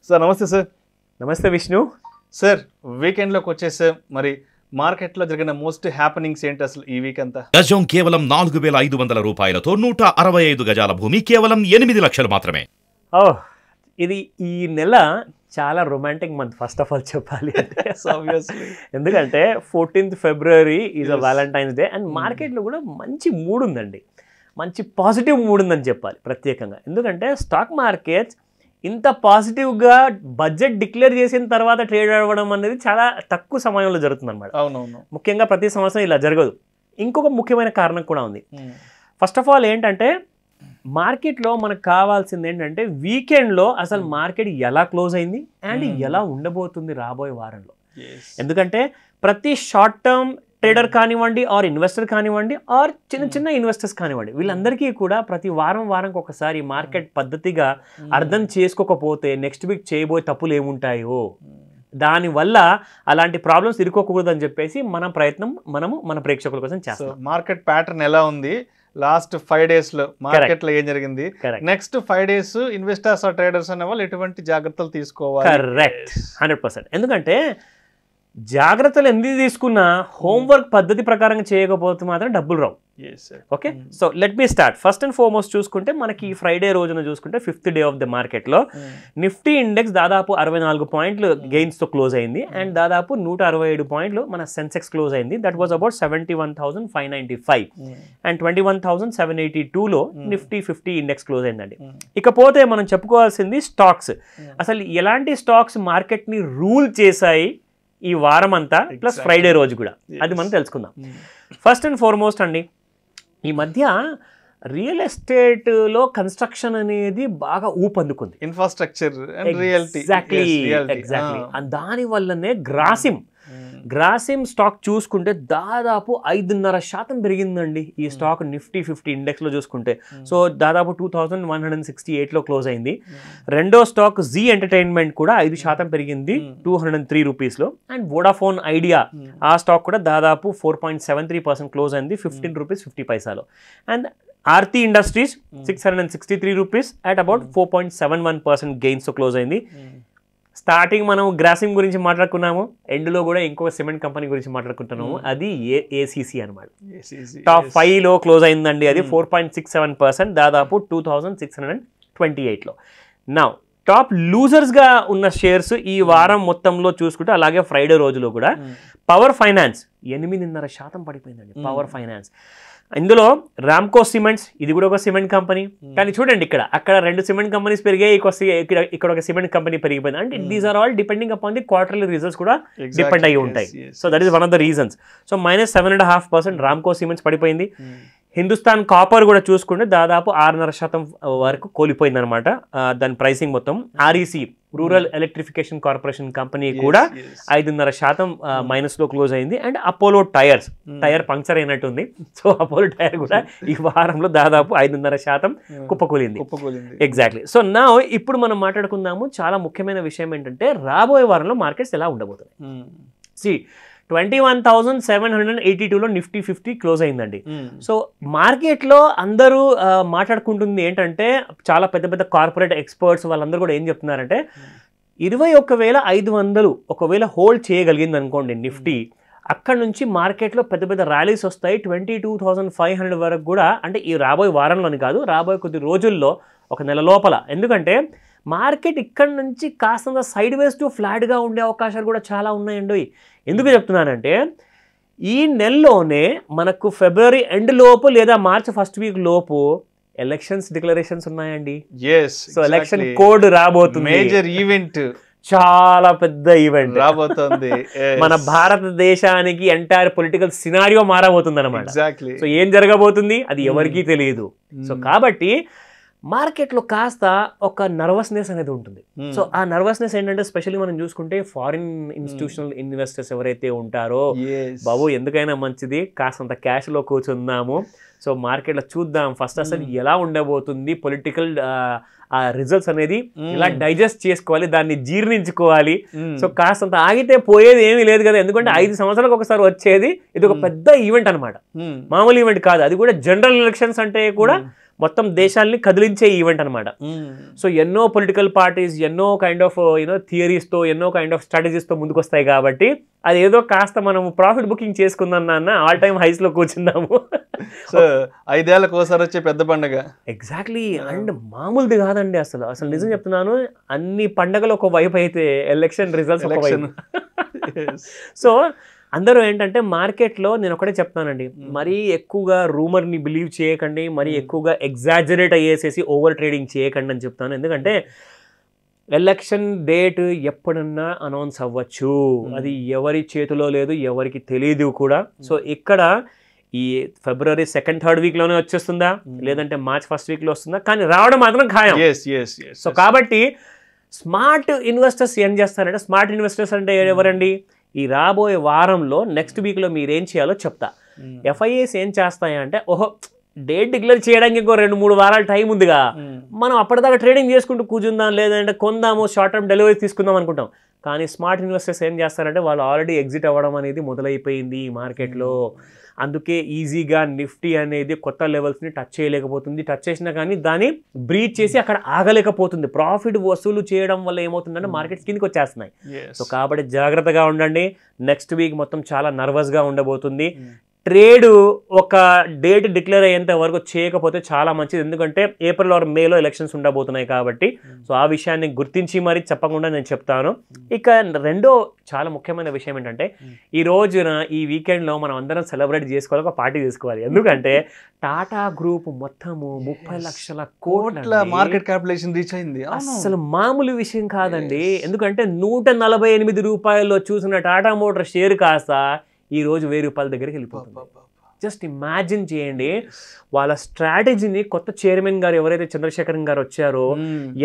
Sir నమస్తే sir. నమస్తే Vishnu sir, వీకెండ్లోకి వచ్చేసాం. మరి మార్కెట్లో జరిగిన మోస్ట్ హ్యాపెనింగ్స్ ఏంటి అసలు ఈ వీక్ అంతా? గజం కేవలం 4,500 రూపాయలతో 165 గజాల భూమి కేవలం 8 లక్షలు మాత్రమే. ఇది ఈ నెల చాలా romantic month first of all చెప్పాలి అంటే. ఎందుకంటే 14th February is a Valentine's day and మార్కెట్లో కూడా మంచి మూడ్ ఉందండి, మంచి పాజిటివ్ మూడ్ ఉందని చెప్పాలి ప్రత్యేకంగా. ఎందుకంటే స్టాక్ మార్కెట్స్ ఇంత పాజిటివ్గా బడ్జెట్ డిక్లేర్ చేసిన తర్వాత ట్రేడ్ అవ్వడం అనేది చాలా తక్కువ సమయంలో జరుగుతుంది అనమాట. అవునవును, ముఖ్యంగా ప్రతి సంవత్సరం ఇలా జరగదు. ఇంకొక ముఖ్యమైన కారణం కూడా ఉంది. ఫస్ట్ ఆఫ్ ఆల్ ఏంటంటే మార్కెట్లో మనకు కావాల్సింది ఏంటంటే వీకెండ్లో అసలు మార్కెట్ ఎలా క్లోజ్ అయింది అండ్ ఎలా ఉండబోతుంది రాబోయే వారంలో. ఎందుకంటే ప్రతి షార్ట్ టర్మ్ ట్రేడర్ కానివ్వండి ఆర్ ఇన్వెస్టర్ కానివ్వండి ఆర్ చిన్న చిన్న ఇన్వెస్టర్స్ కానివ్వండి, వీళ్ళందరికీ కూడా ప్రతి వారంకి ఒకసారి మార్కెట్ పద్ధతిగా అర్థం చేసుకోకపోతే నెక్స్ట్ వీక్ చేయబోయే తప్పులు ఏముంటాయో, దానివల్ల అలాంటి ప్రాబ్లమ్స్ ఇరుక్కోకూడదని చెప్పేసి మనము మన ప్రేక్షకుల కోసం చేస్తాం. మార్కెట్ ప్యాటర్న్ ఎలా ఉంది లాస్ట్ 5 days లో, మార్కెట్ లో ఏం జరిగింది, next 5 days investors are traders అనే వాళ్ళు ఎటువంటి జాగ్రత్తలు తీసుకోవాలి? కరెక్ట్, 100%. ఎందుకంటే జాగ్రత్తలు ఎందుకు తీసుకున్నా హోంవర్క్ పద్ధతి ప్రకారంగా చేయకపోతే మాత్రం డబ్బులు రావు. Okay, so let me start. First and foremost చూసుకుంటే మనకి ఫ్రైడే రోజున చూసుకుంటే 5th డే ఆఫ్ ద మార్కెట్లో నిఫ్టీ ఇండెక్స్ దాదాపు 64 పాయింట్లు గెయిన్స్తో క్లోజ్ అయింది అండ్ దాదాపు 167 పాయింట్లు మన సెన్సెక్స్ క్లోజ్ అయింది. దట్ వాజ్ అబౌట్ 71,595 అండ్ 21,782లో నిఫ్టీ 50 ఇండెక్స్ క్లోజ్ అయిందండి. ఇకపోతే మనం చెప్పుకోవాల్సింది స్టాక్స్. అసలు ఎలాంటి స్టాక్స్ మార్కెట్ని రూల్ చేశాయి ఈ వారం అంతా ప్లస్ ఫ్రైడే రోజు కూడా, అది మనం తెలుసుకుందాం. ఫస్ట్ అండ్ ఫార్మోస్ట్ అండి, ఈ మధ్య రియల్ ఎస్టేట్లో కన్స్ట్రక్షన్ అనేది బాగా ఊపందుకుంది. Infrastructure and realty. ఎగ్జాక్ట్లీ. దాని వల్లనే గ్రాసిమ్ స్టాక్ చూసుకుంటే దాదాపు 5.5% పెరిగిందండి ఈ స్టాక్ నిఫ్టీ 50 ఇండెక్స్లో చూసుకుంటే. సో దాదాపు 2,168లో క్లోజ్ అయింది. రెండో స్టాక్ జీ ఎంటర్టైన్మెంట్ కూడా 5% పెరిగింది 203 రూపీస్లో. అండ్ వోడాఫోన్ ఐడియా ఆ స్టాక్ కూడా దాదాపు 4.73% క్లోజ్ అయింది 15 రూపీస్ 50 పైసాలో. And Aarti industries 663 rupees at about 4.71% గెయిన్స్తో క్లోజ్ అయింది. స్టార్టింగ్ మనం గ్రాసిమ్ గురించి మాట్లాడుకున్నాము, ఎండ్లో కూడా ఇంకొక సిమెంట్ కంపెనీ గురించి మాట్లాడుకుంటున్నాము, అది ఏసీసీ అనమాట. టాప్ 5లో క్లోజ్ అయిందండి, అది 4.67% దాదాపు 2,628లో. నా టాప్ లూజర్స్గా ఉన్న షేర్స్ ఈ వారం మొత్తంలో చూసుకుంటే, అలాగే ఫ్రైడే రోజులో కూడా పవర్ ఫైనాన్స్ 8.5% పడిపోయిందండి. పవర్ ఫైనాన్స్, ఇందులో రామ్కో సిమెంట్స్, ఇది కూడా ఒక సిమెంట్ కంపెనీ. కానీ చూడండి అక్కడ 2 సిమెంట్ కంపెనీస్ పెరిగాయి, ఇక్కడ ఒక సిమెంట్ కంపెనీ పెరిగిపోయింది. అంటే these are all depending upon the quarterly results కూడా డిపెండ్ అయ్యి ఉంటాయి. So that is one of the reasons. So -7.5% Ramco cements పడిపోయింది. హిందుస్థాన్ కాపర్ కూడా చూసుకుంటే దాదాపు 6.5% వరకు కోల్పోయింది అనమాట దాని ప్రైసింగ్ మొత్తం. REC rural electrification corporation company కూడా 5.5% మైనస్లో క్లోజ్ అయింది. అండ్ అపోలో టైర్ పంక్చర్ అయినట్టుంది, సో అపోలో టైర్ కూడా ఈ వారంలో దాదాపు 5.5% కుప్పకూలింది. ఎగ్జాక్ట్లీ. సో నా ఇప్పుడు మనం మాట్లాడుకుందాము చాలా ముఖ్యమైన విషయం ఏంటంటే రాబోయే వారంలో మార్కెట్స్ ఎలా ఉండబోతున్నాయి. 21,782లో నిఫ్టీ 50 క్లోజ్ అయిందండి. సో మార్కెట్లో అందరూ మాట్లాడుకుంటుంది ఏంటంటే, చాలా పెద్ద పెద్ద కార్పొరేట్ ఎక్స్పర్ట్స్ వాళ్ళందరూ కూడా ఏం చెప్తున్నారంటే 21,500 ఒకవేళ హోల్డ్ చేయగలిగింది అనుకోండి నిఫ్టీ, అక్కడ నుంచి మార్కెట్లో పెద్ద పెద్ద ర్యాలీస్ వస్తాయి 22,500 వరకు కూడా. అంటే ఈ రాబోయే వారంలోని కాదు, రాబోయే కొద్ది రోజుల్లో, ఒక నెల లోపల. ఎందుకంటే మార్కెట్ ఇక్కడ నుంచి కాస్తంత సైడ్ వేస్ టు ఫ్లాట్గా ఉండే అవకాశాలు కూడా చాలా ఉన్నాయండి. ఎందుకు చెప్తున్నానంటే ఈ నెలలోనే మనకు ఫిబ్రవరి ఎండ్ లోపు లేదా మార్చ్ ఫస్ట్ వీక్ లోపు ఎలక్షన్స్ డిక్లరేషన్స్ ఉన్నాయండి. సో ఎలక్షన్ కోడ్ రాబోతుంది, మేజర్ ఈవెంట్, చాలా పెద్ద ఈవెంట్ రాబోతుంది. మన భారతదేశానికి ఎంటైర్ పొలిటికల్ సినారియో మారబోతుంది అనమాట. సో ఏం జరగబోతుంది అది ఎవరికీ తెలియదు. సో కాబట్టి మార్కెట్లో కాస్త ఒక నర్వస్నెస్ అనేది ఉంటుంది. సో ఆ నర్వస్నెస్ ఏంటంటే స్పెషల్లీ మనం చూసుకుంటే ఫారిన్ ఇన్స్టిట్యూషనల్ ఇన్వెస్టర్స్ ఎవరైతే ఉంటారో, బాబు ఎందుకైనా మంచిది కాస్తంత క్యాష్లో కూర్చుందాము, సో మార్కెట్లో చూద్దాం ఫస్ట్ అసలు ఎలా ఉండబోతుంది, పొలిటికల్ ఆ రిజల్ట్స్ అనేది ఇలా డైజెస్ట్ చేసుకోవాలి, దాన్ని జీర్ణించుకోవాలి. సో కాస్తంత ఆగితే పోయేది ఏమీ లేదు కదా, ఎందుకంటే 5 సంవత్సరాలకు ఒకసారి వచ్చేది ఇది ఒక పెద్ద ఈవెంట్ అనమాట, మామూలు ఈవెంట్ కాదు. అది కూడా జనరల్ ఎలక్షన్స్ అంటే కూడా మొత్తం దేశాన్ని కదిలించే ఈవెంట్ అనమాట. సో ఎన్నో పొలిటికల్ పార్టీస్ ఎన్నో కైండ్ ఆఫ్ థియరీస్తో ఎన్నో కైండ్ ఆఫ్ స్ట్రాటజీస్తో ముందుకు వస్తాయి కాబట్టి అది ఏదో కాస్త మనం ప్రాఫిట్ బుకింగ్ చేసుకుందాం నాన్న, ఆల్ టైమ్ హైస్లో కూర్చుందాము. సో 5 ఏళ్ళకి ఒకసారి వచ్చే పెద్ద పండుగ. ఎగ్జాక్ట్లీ. అండ్ మామూలుది కాదండి అసలు నిజం చెప్తున్నాను. అన్ని పండుగలు ఒక వైపు అయితే ఎలక్షన్ రిజల్ట్స్ ఒక వైపు. సో అందరూ ఏంటంటే మార్కెట్లో నేను ఒకటే చెప్తానండి, మరీ ఎక్కువగా రూమర్ని బిలీవ్ చేయకండి, మరీ ఎక్కువగా ఎగ్జాజరేట్ అయ్యేసేసి ఓవర్ ట్రేడింగ్ చేయకండి అని చెప్తాను. ఎందుకంటే ఎలక్షన్ డేట్ ఎప్పుడన్నా అనౌన్స్ అవ్వచ్చు, అది ఎవరి చేతిలో లేదు, ఎవరికి తెలియదు కూడా. సో ఇక్కడ ఈ ఫిబ్రవరి 2nd, 3rd వీక్లోనే వచ్చేస్తుందా, లేదంటే మార్చ్ 1st వీక్లో వస్తుందా, కానీ రావడం మాత్రం ఖాయం. సో కాబట్టి స్మార్ట్ ఇన్వెస్టర్స్ ఏం చేస్తారంటే, స్మార్ట్ ఇన్వెస్టర్స్ అంటే ఎవరండి, ఈ రాబోయే వారంలో నెక్స్ట్ వీక్లో మీరు ఏం చేయాలో చెప్తా. FIIs ఏం చేస్తాయంటే, ఓహో డేట్ డిక్లేర్ చేయడానికి ఇంకో 2-3 వారాల టైం ఉందిగా, మనం అప్పటిదాకా ట్రేడింగ్ చేసుకుంటూ కూర్చుందాం, లేదంటే కొందాము, షార్ట్ టర్మ్ డెలివరీ తీసుకుందాం అనుకుంటాం. కానీ స్మార్ట్ ఇన్వెస్టర్స్ ఏం చేస్తారంటే, వాళ్ళు ఆల్రెడీ ఎగ్జిట్ అవ్వడం అనేది మొదలైపోయింది ఈ మార్కెట్లో. అందుకే ఈజీగా నిఫ్టీ అనేది కొత్త లెవెల్స్ని టచ్ చేయలేకపోతుంది. టచ్ చేసినా కానీ దాన్ని బ్రీచ్ చేసి అక్కడ ఆగలేకపోతుంది. ప్రాఫిట్ వసూలు చేయడం వల్ల ఏమవుతుందంటే మార్కెట్స్ కిందకి వచ్చేస్తున్నాయి. సో కాబట్టి జాగ్రత్తగా ఉండండి. నెక్స్ట్ వీక్ మొత్తం చాలా నర్వస్గా ఉండబోతుంది. ట్రేడ్ ఒక డేట్ డిక్లేర్ అయ్యేంత వరకు చేయకపోతే చాలా మంచిది, ఎందుకంటే ఏప్రిల్ ఆర్ మేలో ఎలక్షన్స్ ఉండబోతున్నాయి కాబట్టి. సో ఆ విషయాన్ని గుర్తించి మరి చెప్పకుండా నేను చెప్తాను. ఇక రెండో చాలా ముఖ్యమైన విషయం ఏంటంటే, ఈ రోజున ఈ వీకెండ్లో మనం అందరం సెలబ్రేట్ చేసుకోవాలి, ఒక పార్టీ చేసుకోవాలి. ఎందుకంటే టాటా గ్రూప్ మొత్తము 30 లక్షల కోట్ల మార్కెట్ క్యాపిటలైజేషన్ రీచ్ అయింది. అసలు మామూలు విషయం కాదండి. ఎందుకంటే 148 రూపాయల్లో చూసిన టాటా మోటార్ షేర్ కాస్త ఈ రోజు 1000 రూపాయల దగ్గరికి వెళ్ళిపోతుంది. జస్ట్ ఇమాజిన్ చేయండి. వాళ్ళ స్ట్రాటజీని కొత్త చైర్మన్ గారు ఎవరైతే చంద్రశేఖరన్ గారు వచ్చారో,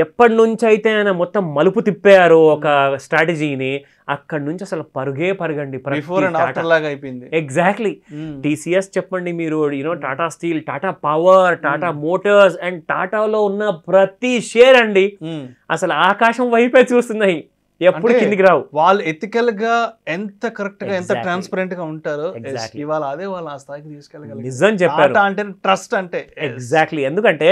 ఎప్పటి నుంచి అయితే ఆయన మొత్తం మలుపు తిప్పారో ఒక స్ట్రాటజీని, అక్కడి నుంచి అసలు పరుగండి. ఎగ్జాక్ట్లీ. TCS చెప్పండి మీరు, Tata steel, Tata power, Tata motors and టాటాలో ఉన్న ప్రతి షేర్ అండి అసలు ఆకాశం వైపే చూస్తున్నాయి, ఎప్పుడు కిందికి రావు. వాళ్ళు ఎథికల్ గా ఎంత కరెక్ట్ గా ఎంత ట్రాన్స్పరెంట్ గా ఉంటారో, ఇవాళ అదే వాళ్ళు ఆ స్థాయికి తీసుకెళ్ళగలరు. నిజం చెప్పారు. అంటే ట్రస్ట్ అంటే ఎగ్జాక్ట్లీ. ఎందుకంటే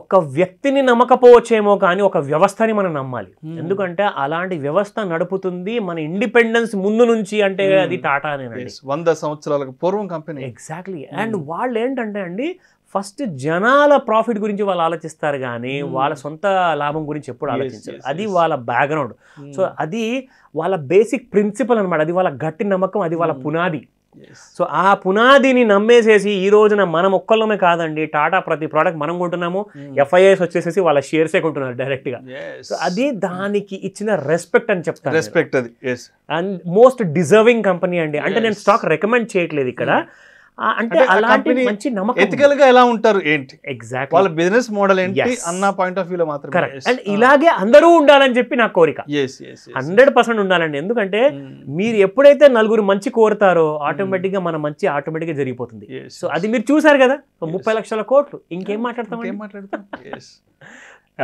ఒక వ్యక్తిని నమ్మకపోవచ్చేమో కానీ ఒక వ్యవస్థని మనం నమ్మాలి. ఎందుకంటే అలాంటి వ్యవస్థ నడుపుతుంది మన ఇండిపెండెన్స్ ముందు నుంచి అంటే అది టాటా అనేనండి. 100 సంవత్సరాలకు పూర్వం కంపెనీ. ఎగ్జాక్ట్లీ. అండ్ వాళ్ళు ఏంటంటే అండి, ఫస్ట్ జనాల ప్రాఫిట్ గురించి వాళ్ళు ఆలోచిస్తారు కానీ వాళ్ళ సొంత లాభం గురించి ఎప్పుడు ఆలోచించారు. అది వాళ్ళ బ్యాక్గ్రౌండ్. సో అది వాళ్ళ బేసిక్ ప్రిన్సిపల్ అనమాట. అది వాళ్ళ గట్టి నమ్మకం, అది వాళ్ళ పునాది. సో ఆ పునాదిని నమ్మేసేసి ఈ రోజున మనం ఒక్కళ్ళమే కాదండి, టాటా ప్రతి ప్రోడక్ట్ మనం కొంటున్నాము, FIIs వచ్చేసేసి వాళ్ళ షేర్సే కొంటున్నారు డైరెక్ట్ గా. సో అది దానికి ఇచ్చిన రెస్పెక్ట్ అని చెప్తాను. రెస్పెక్ట్ అది. అండ్ మోస్ట్ డిజర్వింగ్ కంపెనీ అండి. అంటే నేను స్టాక్ రికమెండ్ చేయట్లేదు ఇక్కడ, అంటే అలాంటి మంచి నమ్మకం. ఎథికల్ గా ఎలా ఉంటారు ఏంటి, ఎగ్జాక్ట్లీ వాళ్ళ బిజినెస్ మోడల్ ఏంటి అన్న పాయింట్ ఆఫ్ వ్యూ లో మాత్రమే. కరెక్ట్. అండ్ ఇలాగే అందరూ ఉండాలని చెప్పి నా కోరిక. 100% ఉండాలండి. ఎందుకంటే మీరు ఎప్పుడైతే నలుగురు మంచి కోరుతారో ఆటోమేటిక్ గా మన మంచి ఆటోమేటిక్ గా జరిగిపోతుంది. సో అది మీరు చూసారు కదా, 30 లక్షల కోట్లు, ఇంకేం మాట్లాడతాం.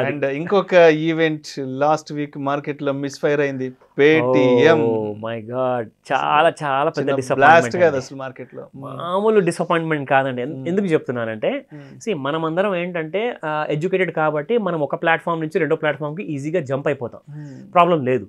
అండ్ ఇంకొక ఈవెంట్ లాస్ట్ వీక్ మార్కెట్ లో మిస్ ఫైర్ అయింది, పేటిఎం. మై గాడ్, చాలా చాలా పెద్ద డిసప్పాయింట్మెంట్ అసలు మార్కెట్ లో. మామూలు డిసప్పాయింట్మెంట్ కాదండి. ఎందుకు చెప్తున్నానంటే, మనం అందరం ఏంటంటే ఎడ్యుకేటెడ్ కాబట్టి మనం ఒక ప్లాట్ఫామ్ నుంచి రెండో ప్లాట్ఫామ్ కి ఈజీగా జంప్ అయిపోతాం, ప్రాబ్లం లేదు.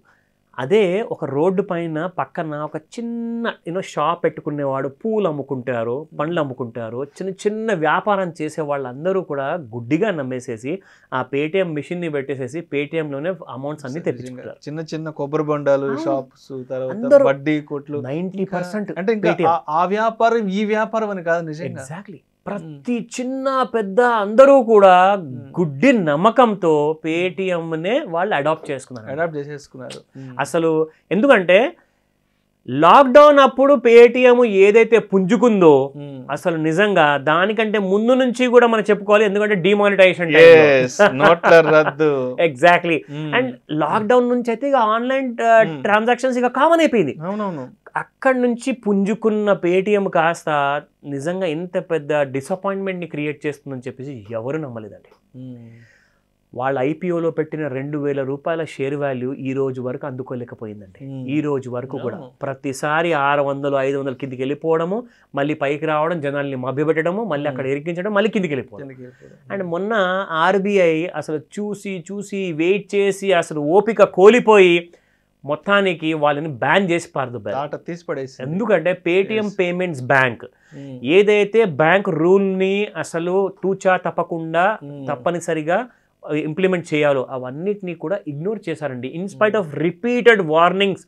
అదే ఒక రోడ్డు పైన పక్కన ఒక చిన్న షాప్ పెట్టుకునేవాడు, పూలు అమ్ముకుంటారు, పండ్లు అమ్ముకుంటారు, చిన్న వ్యాపారం చేసే వాళ్ళందరూ కూడా గుడ్డిగా నమ్మేసేసి ఆ పేటిఎం మిషన్ ని పెట్టేసేసి పేటిఎంలోనే అమౌంట్స్ అన్ని తెప్పించుకుంటారు. చిన్న కొబ్బరి బొండాలు షాప్స్, తర్వాత వడ్డీ కొట్లు, 90%. అంటే ఇంకా ఆ వ్యాపారం ఈ వ్యాపారం అని కాదు నిజంగా. ఎగ్జాక్ట్లీ. ప్రతి చిన్న పెద్ద అందరూ కూడా గుడ్డి నమ్మకంతో పేటిఎంనే వాళ్ళు అడాప్ట్ చేసేసుకున్నారు. అసలు ఎందుకంటే లాక్డౌన్ అప్పుడు పేటిఎం ఏదైతే పుంజుకుందో అసలు నిజంగా దానికంటే ముందు నుంచి కూడా మనం చెప్పుకోవాలి. ఎందుకంటే డిమానిటైజేషన్ ఎగ్జాక్ట్లీ. అండ్ లాక్డౌన్ నుంచి అయితే ఇక ఆన్లైన్ ట్రాన్సాక్షన్స్ ఇక కామన్ అయిపోయింది. అక్కడి నుంచి పుంజుకున్న పేటిఎం కాస్త నిజంగా ఇంత పెద్ద డిసప్పాయింట్మెంట్ ని క్రియేట్ చేస్తుందని చెప్పేసి ఎవరు నమ్మలేదండి. వాళ్ళ ఐపీఓలో పెట్టిన 2,000 రూపాయల షేర్ వాల్యూ ఈ రోజు వరకు అందుకోలేకపోయిందండి. ఈ రోజు వరకు కూడా ప్రతిసారి 600, 500 కిందికి వెళ్ళిపోవడము, మళ్ళీ పైకి రావడం, జనాల్ని మభ్యపెట్టడము, మళ్ళీ అక్కడ ఇరికించడం, మళ్ళీ కిందికి వెళ్ళిపోవడం. అండ్ మొన్న ఆర్బీఐ అసలు చూసి వెయిట్ చేసి అసలు ఓపిక కోల్పోయి మొత్తానికి వాళ్ళని బ్యాన్ చేసి తీసిపడేసి. ఎందుకంటే పేటిఎం పేమెంట్స్ బ్యాంక్ ఏదైతే బ్యాంక్ రూల్ని అసలు తూచా తప్పకుండా తప్పనిసరిగా ఇంప్లిమెంట్ చేయాలో అవన్నిటినీ కూడా ఇగ్నోర్ చేశారండి. In spite of repeated warnings,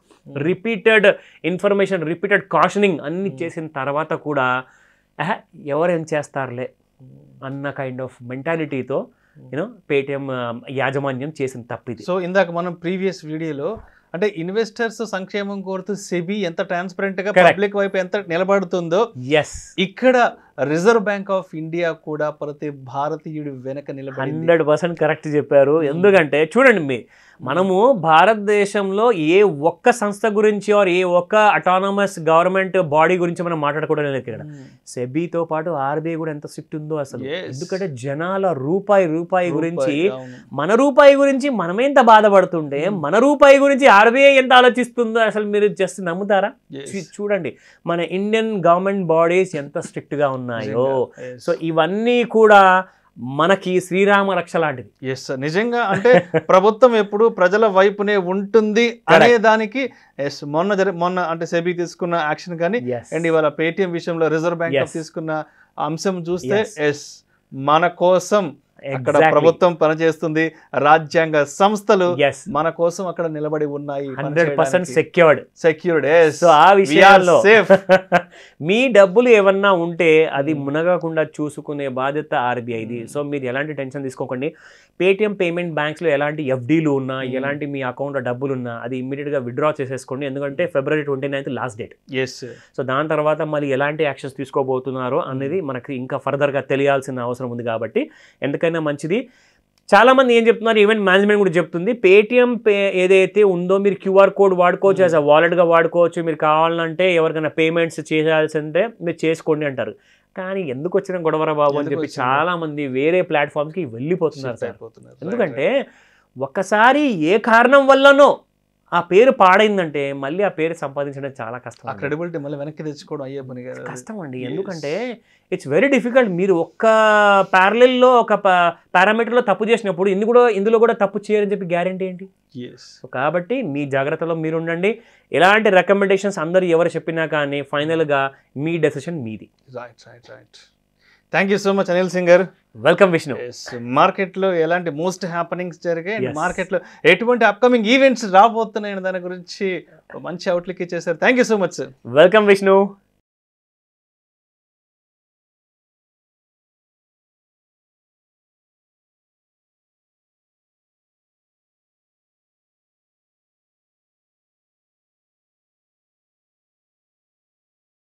repeated information, repeated cautioning అన్ని చేసిన తర్వాత కూడా ఎవరేం చేస్తారులే అన్న కైండ్ ఆఫ్ మెంటాలిటీతో పేటిఎం యాజమాన్యం చేసిన తప్పిది. సో ఇందాక మనం ప్రీవియస్ వీడియోలో అంటే ఇన్వెస్టర్స్ సంక్షేమం కోరుతూ సెబీ ఎంత ట్రాన్స్పరెంట్ గా పబ్లిక్ వైపు ఎంత నిలబడుతుందో, ఇక్కడ రిజర్వ్ బ్యాంక్ ఆఫ్ ఇండియా కూడా ప్రతి భారతీయుడి వెనక నిలబడి 100% కరెక్ట్ చెప్పారు. ఎందుకంటే చూడండి, మనము భారతదేశంలో ఏ ఒక్క సంస్థ గురించి ఏ ఒక్క అటానమస్ గవర్నమెంట్ బాడీ గురించి మనం మాట్లాడుకోవడం లేదు. ఇక్కడ సెబీతో పాటు ఆర్బీఐ కూడా ఎంత స్ట్రిక్ట్ ఉందో అసలు. ఎందుకంటే జనాల రూపాయి గురించి, మన రూపాయి గురించి మనమేంత బాధపడుతుంటే మన రూపాయి గురించి ఆర్బీఐ ఎంత ఆలోచిస్తుందో అసలు మీరు జస్ట్ నమ్ముతారా? చూడండి మన ఇండియన్ గవర్నమెంట్ బాడీస్ ఎంత స్ట్రిక్ట్ గా ఉన్నాయో. సో ఇవన్నీ కూడా మనకి శ్రీరామ రక్ష లాంటిది. ఎస్, నిజంగా అంటే ప్రభుత్వం ఎప్పుడు ప్రజల వైపునే ఉంటుంది అనే దానికి మొన్న అంటే సెబీ తీసుకున్న యాక్షన్ కానీ, అండ్ ఇవాళ పేటిఎం విషయంలో రిజర్వ్ బ్యాంక్ తీసుకున్న అంశం చూస్తే మన కోసం అక్కడ ప్రభుత్వం పనిచేస్తుంది, రాజ్యాంగ సంస్థలు మన కోసం అక్కడ నిలబడి ఉన్నాయి. 100% సెక్యూర్డ్. సో ఆ విషయాల్లో మీ డబ్బులు ఏమన్నా ఉంటే అది మునగకుండా చూసుకునే బాధ్యత ఆర్బీఐది. సో మీరు ఎలాంటి టెన్షన్ తీసుకోకండి. పేటిఎం పేమెంట్ బ్యాంక్స్లో ఎలాంటి ఎఫ్డీలు ఉన్నా, ఎలాంటి మీ అకౌంట్లో డబ్బులు ఉన్నా అది ఇమ్మీడియట్గా విత్డ్రా చేసేసుకోండి. ఎందుకంటే February 29th last date. So దాని తర్వాత మళ్ళీ ఎలాంటి యాక్షన్స్ తీసుకోబోతున్నారో అనేది మనకి ఇంకా ఫర్దర్గా తెలియాల్సిన అవసరం ఉంది. కాబట్టి ఎందుకైనా మంచిది. చాలా మంది ఏం చెప్తున్నారు, ఈవెంట్ మేనేజ్మెంట్ కూడా చెప్తుంది, పేటిఎం ఏదైతే ఉందో మీరు క్యూఆర్ కోడ్ వాడుకోవచ్చు, యాజ్ అ వాలెట్గా వాడుకోవచ్చు. మీరు కావాలంటే ఎవరికైనా పేమెంట్స్ చేయాల్సింటే మీరు చేసుకోండి అంటారు. కానీ ఎందుకు వచ్చిన గొడవరా బాబు అని చెప్పి చాలా మంది వేరే ప్లాట్ఫామ్స్కి వెళ్ళిపోతున్నారు సార్. ఎందుకంటే ఒక్కసారి ఏ కారణం వల్లనో ఆ పేరు పాడైందంటే మళ్ళీ ఆ పేరు సంపాదించడం చాలా కష్టం. ఆ క్రెడిబిలిటీ మళ్ళీ వెనక్కి తెచ్చుకోవడం అయ్యే పని కాదు, కష్టం అండి. ఎందుకంటే ఇట్స్ వెరీ డిఫికల్ట్. మీరు ఒక్క ప్యారలెల్లో ఒక పారామీటర్లో తప్పు చేసినప్పుడు ఇందులో కూడా తప్పు చేయరని చెప్పి గ్యారంటీ ఏంటి? సో కాబట్టి మీ జాగ్రత్తలో మీరు ఉండండి. ఎలాంటి రికమెండేషన్స్ అందరూ ఎవరు చెప్పినా కానీ ఫైనల్గా మీ డెసిషన్ మీది. Right. Thank you so much Anil Singh గారు. వెల్కమ్ విష్ణు. మార్కెట్లో ఎలాంటి మోస్ట్ హ్యాపెనింగ్స్ జరిగాయి, మార్కెట్లో ఎటువంటి అప్కమింగ్ ఈవెంట్స్ రాబోతున్నాయి దాని గురించి మంచి అవుట్లుక్ ఇచ్చేసారు. Thank you so much sir. Welcome Vishnu.